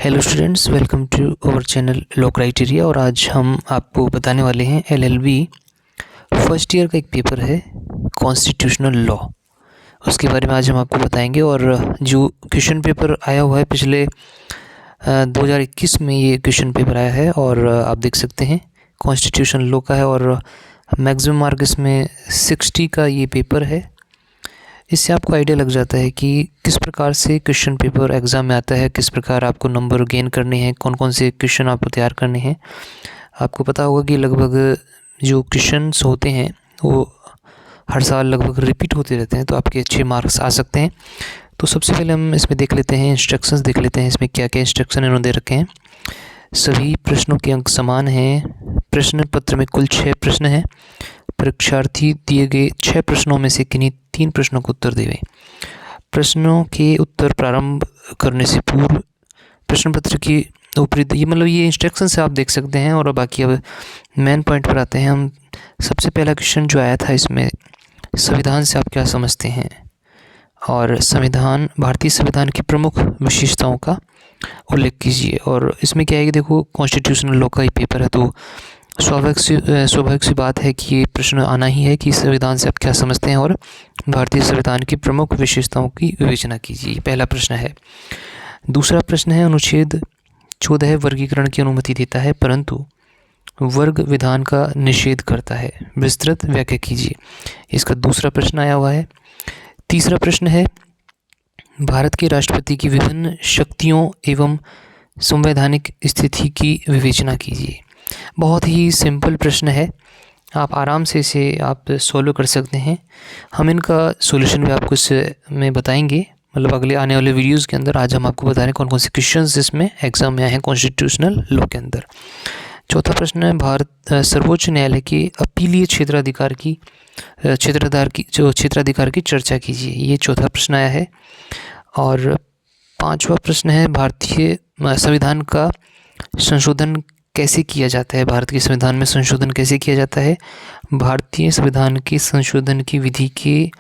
Hello students, welcome to our channel law criteria. और आज हम आपको बताने वाले हैं एलएलबी फर्स्ट ईयर का एक पेपर है कॉन्स्टिट्यूशनल लॉ, उसके बारे में आज हम आपको बताएंगे। और जो क्वेश्चन पेपर आया हुआ है पिछले 2021 में ये क्वेश्चन पेपर आया है और आप देख सकते हैं कॉन्स्टिट्यूशनल लॉ का है और मैक्सिमम मार्क इसमें 60 का ये पेपर है। इससे आपको आइडिया लग जाता है कि किस प्रकार से क्वेश्चन पेपर एग्ज़ाम में आता है, किस प्रकार आपको नंबर गेन करने हैं, कौन कौन से क्वेश्चन आपको तैयार करने हैं। आपको पता होगा कि लगभग जो क्वेश्चंस होते हैं वो हर साल लगभग रिपीट होते रहते हैं, तो आपके अच्छे मार्क्स आ सकते हैं। तो सबसे पहले हम इसमें देख लेते हैं, इंस्ट्रक्शंस देख लेते हैं, इसमें क्या क्या इंस्ट्रक्शन इन्होंने दे रखे हैं। सभी प्रश्नों के अंक समान हैं। प्रश्न पत्र में कुल 6 प्रश्न हैं। परीक्षार्थी दिए गए 6 प्रश्नों में से किन्हीं 3 प्रश्नों को उत्तर देवें। प्रश्नों के उत्तर प्रारंभ करने से पूर्व प्रश्न पत्र की ऊपरी ये इंस्ट्रक्शन से आप देख सकते हैं। और बाकी अब मेन पॉइंट पर आते हैं हम। सबसे पहला क्वेश्चन जो आया था इसमें, संविधान से आप क्या समझते हैं, और संविधान, भारतीय संविधान की प्रमुख विशेषताओं का उल्लेख कीजिए। और इसमें क्या है कि देखो, कॉन्स्टिट्यूशनल लॉ का ही पेपर है, तो स्वाभाविक सी बात है कि ये प्रश्न आना ही है कि संविधान से आप क्या समझते हैं और भारतीय संविधान की प्रमुख विशेषताओं की विवेचना कीजिए। पहला प्रश्न है। दूसरा प्रश्न है, अनुच्छेद 14 वर्गीकरण की अनुमति देता है परंतु वर्ग विधान का निषेध करता है, विस्तृत व्याख्या कीजिए। इसका दूसरा प्रश्न आया हुआ है। तीसरा प्रश्न है, भारत के राष्ट्रपति की विभिन्न शक्तियों एवं संवैधानिक स्थिति की विवेचना कीजिए। बहुत ही सिंपल प्रश्न है, आप आराम से इसे आप सॉल्व कर सकते हैं। हम इनका सॉल्यूशन भी आपको इसमें बताएंगे, मतलब अगले आने वाले वीडियोस के अंदर। आज हम आपको बता रहे हैं कौन कौन से क्वेश्चंस इसमें एग्जाम में आए हैं कॉन्स्टिट्यूशनल लॉ के अंदर। चौथा प्रश्न है, भारत सर्वोच्च न्यायालय के अपीलीय क्षेत्राधिकार की चर्चा कीजिए। ये चौथा प्रश्न आया है। और पांचवा प्रश्न है, भारतीय संविधान का संशोधन कैसे किया जाता है, भारत के संविधान में संशोधन कैसे किया जाता है, भारतीय संविधान के संशोधन की विधि के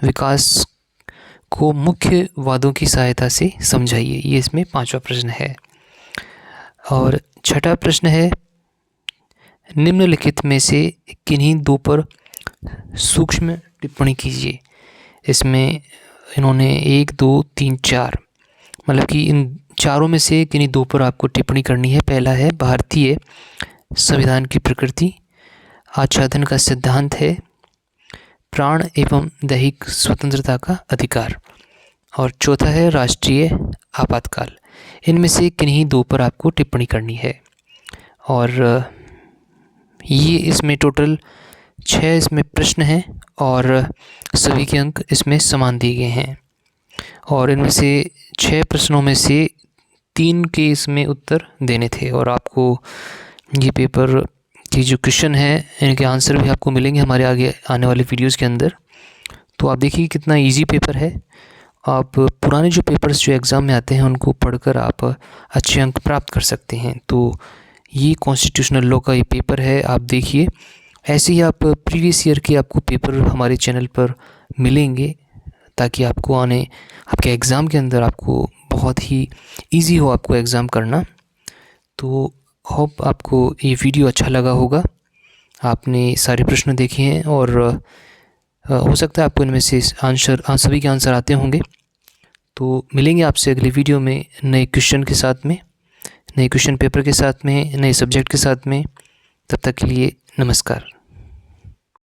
विकास को मुख्य वादों की सहायता से समझाइए। ये इसमें पांचवा प्रश्न है। और छठा प्रश्न है, निम्नलिखित में से किन्हीं दो पर सूक्ष्म टिप्पणी कीजिए। इसमें इन्होंने 1, 2, 3, 4 मतलब कि इन चारों में से किन्हीं दो पर आपको टिप्पणी करनी है। पहला है, भारतीय संविधान की प्रकृति, आच्छादन का सिद्धांत है, प्राण एवं दैहिक स्वतंत्रता का अधिकार। और चौथा है, राष्ट्रीय आपातकाल। इनमें से किन्हीं दो पर आपको टिप्पणी करनी है। और ये इसमें टोटल 6 इसमें प्रश्न हैं और सभी के अंक इसमें समान दिए गए हैं। और इनमें से 6 प्रश्नों में से 3 के इसमें उत्तर देने थे। और आपको ये पेपर की जो क्वेश्चन है इनके आंसर भी आपको मिलेंगे हमारे आगे आने वाले वीडियोस के अंदर। तो आप देखिए कितना इजी पेपर है। आप पुराने जो पेपर्स जो एग्ज़ाम में आते हैं उनको पढ़कर आप अच्छे अंक प्राप्त कर सकते हैं। तो ये कॉन्स्टिट्यूशनल लॉ का ये पेपर है, आप देखिए। ऐसे ही आप प्रीवियस ईयर के आपको पेपर हमारे चैनल पर मिलेंगे, ताकि आपको आने आपके एग्ज़ाम के अंदर आपको बहुत ही इजी हो आपको एग्ज़ाम करना। तो होप आपको ये वीडियो अच्छा लगा होगा, आपने सारे प्रश्न देखे हैं और हो सकता है आपको इनमें से सभी के आंसर आते होंगे। तो मिलेंगे आपसे अगले वीडियो में नए क्वेश्चन के साथ में, नए क्वेश्चन पेपर के साथ में, नए सब्जेक्ट के साथ में। तब तक के लिए नमस्कार।